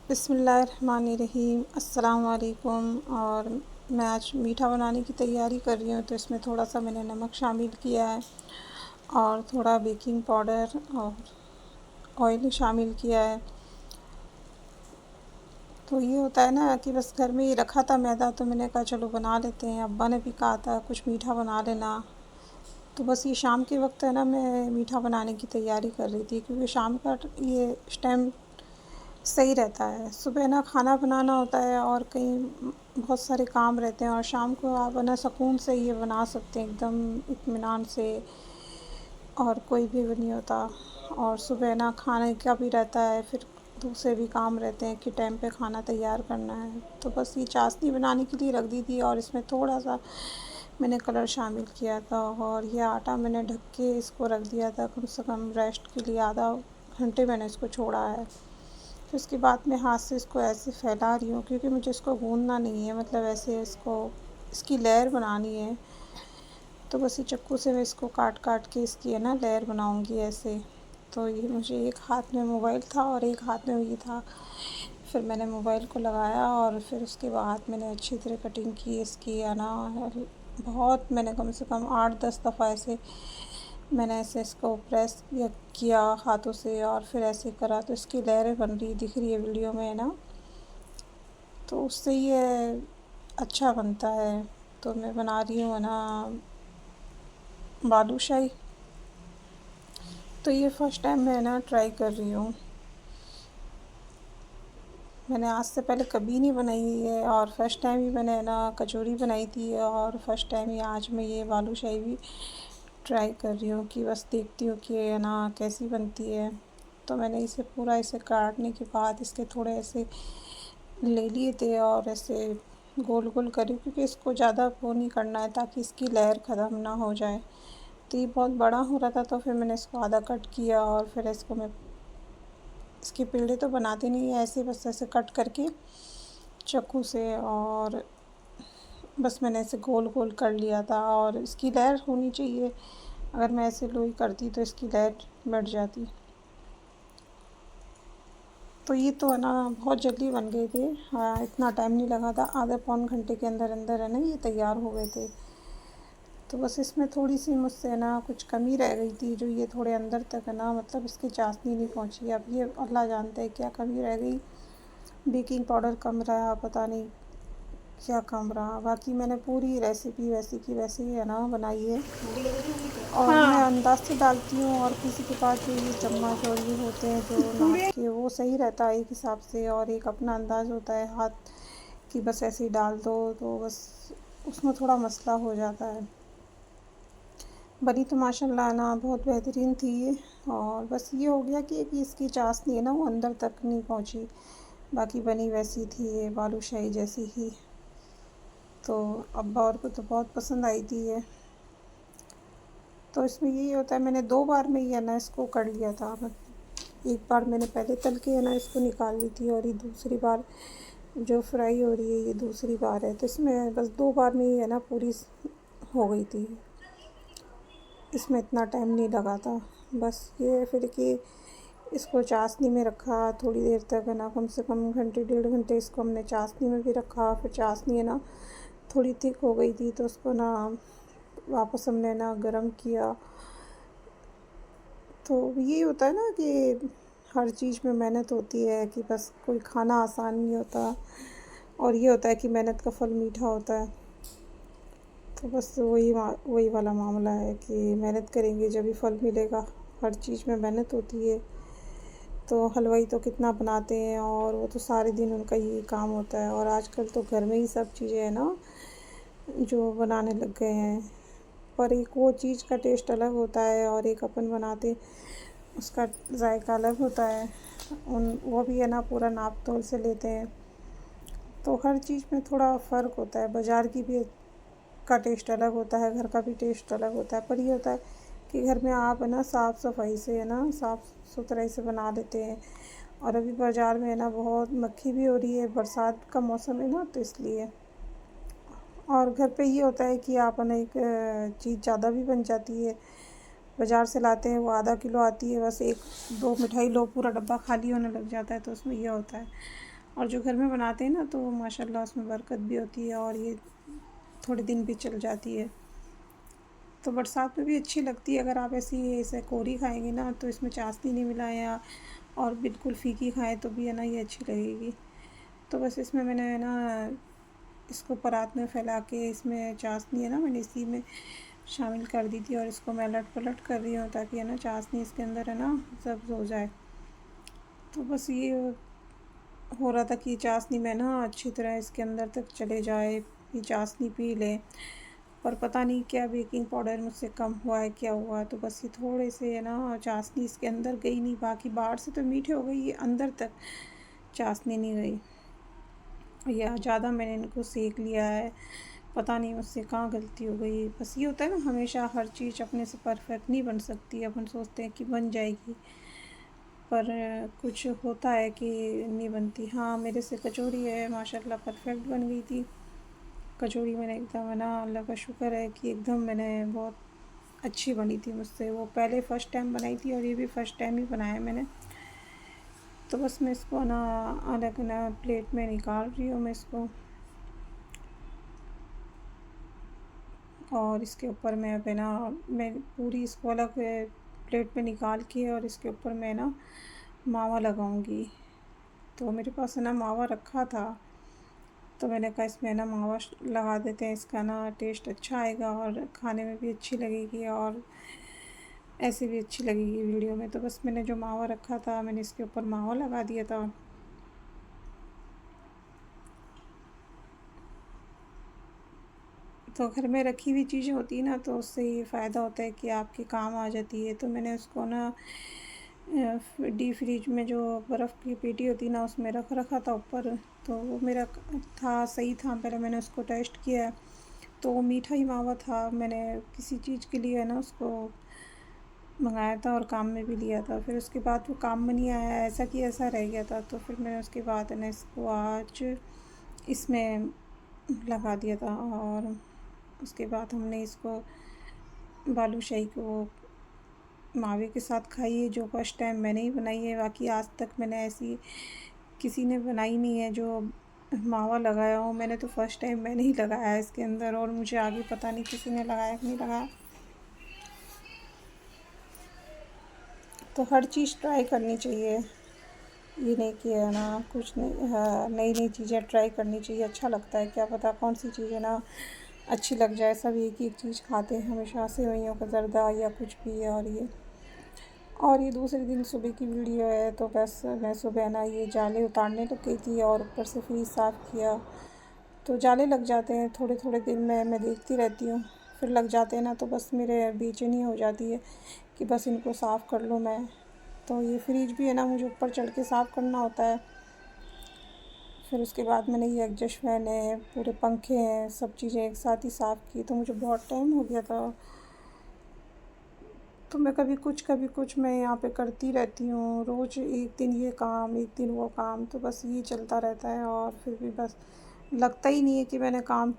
बिस्मिल्लाहिर्रहमानिर्रहीम अस्सलाम वालेकुम। और मैं आज मीठा बनाने की तैयारी कर रही हूँ, तो इसमें थोड़ा सा मैंने नमक शामिल किया है और थोड़ा बेकिंग पाउडर और ऑयल शामिल किया है। तो ये होता है ना कि बस घर में ही रखा था मैदा, तो मैंने कहा चलो बना लेते हैं। अब्बा ने भी कहा था कुछ मीठा बना लेना, तो बस ये शाम के वक्त है ना मैं मीठा बनाने की तैयारी कर रही थी, क्योंकि शाम का ये टाइम सही रहता है। सुबह ना खाना बनाना होता है और कहीं बहुत सारे काम रहते हैं, और शाम को आप है ना सुकून से ये बना सकते हैं एकदम इत्मीनान से, और कोई भी नहीं होता। और सुबह ना खाने का भी रहता है, फिर दूसरे भी काम रहते हैं कि टाइम पे खाना तैयार करना है। तो बस ये चाशनी बनाने के लिए रख दी थी, और इसमें थोड़ा सा मैंने कलर शामिल किया था, और ये आटा मैंने ढक के इसको रख दिया था कम से कम रेस्ट के लिए। आधा घंटे मैंने इसको छोड़ा है। फिर उसके बाद मैं हाथ से इसको ऐसे फैला रही हूँ, क्योंकि मुझे इसको गूंदना नहीं है, मतलब ऐसे इसको इसकी लेयर बनानी है। तो बस ये चक्कू से मैं इसको काट काट के इसकी है ना लेयर बनाऊँगी ऐसे। तो ये मुझे एक हाथ में मोबाइल था और एक हाथ में ये था। फिर मैंने मोबाइल को लगाया और फिर उसके बाद मैंने अच्छी तरह कटिंग की इसकी है ना। बहुत मैंने कम से कम 8-10 दफ़ा ऐसे मैंने ऐसे इसको प्रेस किया हाथों से, और फिर ऐसे करा, तो इसकी लहरें बन रही दिख रही है वीडियो में है ना। तो उससे ये अच्छा बनता है। तो मैं बना रही हूँ है ना बालूशाही। तो ये फ़र्स्ट टाइम मैं ना ट्राई कर रही हूँ। मैंने आज से पहले कभी नहीं बनाई है, और फर्स्ट टाइम ही मैंने ना कचौरी बनाई थी, और फर्स्ट टाइम ही आज मैं ये बालूशाही भी ट्राई कर रही हूँ कि बस देखती हूँ कि है ना कैसी बनती है। तो मैंने इसे पूरा इसे काटने के बाद इसके थोड़े ऐसे ले लिए थे और ऐसे गोल गोल करी, क्योंकि इसको ज़्यादा वो नहीं करना है ताकि इसकी लेयर ख़त्म ना हो जाए। तो ये बहुत बड़ा हो रहा था, तो फिर मैंने इसको आधा कट किया, और फिर इसको मैं इसके पेड़े तो बनाते नहीं है, ऐसे बस ऐसे कट करके चाकू से, और बस मैंने ऐसे गोल गोल कर लिया था। और इसकी लेयर होनी चाहिए, अगर मैं ऐसे लोई करती तो इसकी लेयर बैठ जाती। तो ये तो है ना बहुत जल्दी बन गए थे। हाँ, इतना टाइम नहीं लगा था, आधा पौन घंटे के अंदर अंदर है ना ये तैयार हो गए थे। तो बस इसमें थोड़ी सी मुझसे है ना कुछ कमी रह गई थी, जो ये थोड़े अंदर तक है ना, मतलब इसकी चाशनी नहीं पहुंची। अब ये अल्लाह जानता है क्या कमी रह गई। बेकिंग पाउडर कम रहा, पता नहीं क्या कम रहा। बाकी मैंने पूरी रेसिपी वैसी की वैसी है ना बनाई है, और मैं हाँ। अंदाज़ से डालती हूँ, और किसी के पास जो ये चम्मच और ये होते हैं जो नाप के, वो सही रहता है एक हिसाब से, और एक अपना अंदाज़ होता है हाथ की, बस ऐसे ही डाल दो तो बस उसमें थोड़ा मसला हो जाता है। बनी तो माशाल्लाह ना बहुत बेहतरीन थी ये। और बस ये हो गया कि इसकी चाशनी है ना वो अंदर तक नहीं पहुँची। बाकी बनी वैसी थी ये बालूशाही जैसी ही। तो अब्बा और को तो बहुत पसंद आई थी ये। तो इसमें यही होता है, मैंने 2 बार में ही है ना इसको कर लिया था। एक बार मैंने पहले तल के है ना इसको निकाल ली थी, और ये दूसरी बार जो फ्राई हो रही है ये दूसरी बार है। तो इसमें बस 2 बार में ही है ना पूरी हो गई थी। इसमें इतना टाइम नहीं लगा था। बस ये फिर कि इसको चाशनी में रखा थोड़ी देर तक है ना, कम से कम घंटे 1.5 घंटे इसको हमने चाशनी में भी रखा। फिर चाशनी है ना थोड़ी थिक हो गई थी, तो उसको ना वापस हमने ना गरम किया। तो ये होता है ना कि हर चीज़ में मेहनत होती है, कि बस कोई खाना आसान नहीं होता, और ये होता है कि मेहनत का फल मीठा होता है। तो बस वही वाला मामला है कि मेहनत करेंगे जब भी फल मिलेगा। हर चीज़ में मेहनत होती है। तो हलवाई तो कितना बनाते हैं, और वो तो सारे दिन उनका यही काम होता है। और आजकल तो घर में ही सब चीज़ें हैं ना जो बनाने लग गए हैं। पर एक वो चीज़ का टेस्ट अलग होता है, और एक अपन बनाते उसका जायका अलग होता है। वो भी है ना पूरा नाप तोल से लेते हैं। तो हर चीज़ में थोड़ा फ़र्क होता है। बाज़ार की भी का टेस्ट अलग होता है, घर का भी टेस्ट अलग होता है। पर ये होता है कि घर में आप है ना साफ़ सफाई से है ना साफ़ सुथराई से बना लेते हैं। और अभी बाज़ार में है ना बहुत मक्खी भी हो रही है, बरसात का मौसम है ना, तो इसलिए। और घर पे ये होता है कि आप है ना एक चीज़ ज़्यादा भी बन जाती है। बाज़ार से लाते हैं वो आधा किलो आती है, बस 1-2 मिठाई लो पूरा डब्बा खाली होने लग जाता है। तो उसमें ये होता है। और जो घर में बनाते हैं ना तो माशाल्लाह उसमें बरकत भी होती है और ये थोड़े दिन भी चल जाती है। तो बरसात में भी अच्छी लगती है। अगर आप ऐसे कोरी खाएंगे ना तो इसमें चाशनी नहीं मिलाया और बिल्कुल फीकी खाएं तो भी है ना ये अच्छी लगेगी। तो बस इसमें मैंने है ना इसको परात में फैला के इसमें चाशनी है ना मैंने इसी में शामिल कर दी थी और इसको मैं अलट पलट कर रही हूँ ताकि है ना चाशनी इसके अंदर है ना सब्ज़ हो जाए। तो बस ये हो रहा था कि चाशनी में ना अच्छी तरह इसके अंदर तक चले जाए, ये चाशनी पी ले। पर पता नहीं क्या बेकिंग पाउडर मुझसे कम हुआ है, क्या हुआ। तो बस ये थोड़े से है ना चाशनी इसके अंदर गई नहीं, बाकी बाहर से तो मीठे हो गई, ये अंदर तक चाशनी नहीं गई। या ज़्यादा मैंने इनको सेक लिया है, पता नहीं मुझसे कहाँ गलती हो गई। बस ये होता है ना, हमेशा हर चीज़ अपने से परफेक्ट नहीं बन सकती। अपन सोचते हैं कि बन जाएगी, पर कुछ होता है कि नहीं बनती। हाँ, मेरे से कचौरी है माशाल्लाह परफेक्ट बन गई थी। कचौरी मैंने एकदम है ना, अल्लाह का शुक्र है कि एकदम मैंने बहुत अच्छी बनी थी मुझसे। वो पहले फ़र्स्ट टाइम बनाई थी और ये भी फ़र्स्ट टाइम ही बनाया मैंने। तो बस मैं इसको ना अलग ना प्लेट में निकाल रही हूँ मैं इसको, और इसके ऊपर मैं अब है ना मैं पूरी इसको अलग प्लेट में निकाल के और इसके ऊपर मैं ना मावा लगाऊंगी। तो मेरे पास है ना मावा रखा था, तो मैंने कहा इसमें ना मावा लगा देते हैं, इसका ना टेस्ट अच्छा आएगा और खाने में भी अच्छी लगेगी और ऐसे भी अच्छी लगेगी वीडियो में। तो बस मैंने जो मावा रखा था मैंने इसके ऊपर मावा लगा दिया था। तो घर में रखी हुई चीज़ें होती है ना तो उससे ये फ़ायदा होता है कि आपके काम आ जाती है। तो मैंने उसको ना डीप फ्रीज में जो बर्फ़ की पेटी होती है ना उसमें रख रखा था ऊपर। तो वो मेरा था सही था, पहले मैंने उसको टेस्ट किया तो वो मीठा ही मावा था। मैंने किसी चीज़ के लिए है ना उसको मंगाया था और काम में भी लिया था, फिर उसके बाद वो काम में नहीं आया, ऐसा कि ऐसा रह गया था। तो फिर मैंने उसके बाद है ना इसको आज इसमें लगा दिया था और उसके बाद हमने इसको बालूशाही को मावे के साथ खाई है, जो फर्स्ट टाइम मैंने ही बनाई है। बाकी आज तक मैंने ऐसी किसी ने बनाई नहीं है जो मावा लगाया हो। मैंने तो फर्स्ट टाइम मैंने ही लगाया है इसके अंदर, और मुझे आगे पता नहीं किसी ने लगाया कि नहीं लगाया। तो हर चीज़ ट्राई करनी चाहिए, ये नहीं कि है ना कुछ नहीं। हाँ, नई नई चीज़ें ट्राई करनी चाहिए, अच्छा लगता है। क्या पता कौन सी चीज़ है ना अच्छी लग जाए। सब एक ही चीज़ खाते हैं हमेशा, सेवइयों का ज़र्दा या कुछ भी है। और ये दूसरे दिन सुबह की वीडियो है। तो बस मैं सुबह ना ये जाले उतारने लग गई थी और ऊपर से फ्रीज साफ़ किया। तो जाले लग जाते हैं थोड़े थोड़े दिन में, मैं देखती रहती हूँ, फिर लग जाते हैं ना तो बस मेरे बेचैनी हो जाती है कि बस इनको साफ़ कर लूँ मैं। तो ये फ्रिज भी है ना मुझे ऊपर चढ़ के साफ़ करना होता है। फिर उसके बाद मैंने ये एग्जॉस्ट फैन है, पूरे पंखे हैं, सब चीज़ें एक साथ ही साफ़ की। तो मुझे बहुत टाइम हो गया था। तो मैं कभी कुछ मैं यहाँ पे करती रहती हूँ। रोज़ एक दिन ये काम, एक दिन वो काम, तो बस ये चलता रहता है और फिर भी बस लगता ही नहीं है कि मैंने काम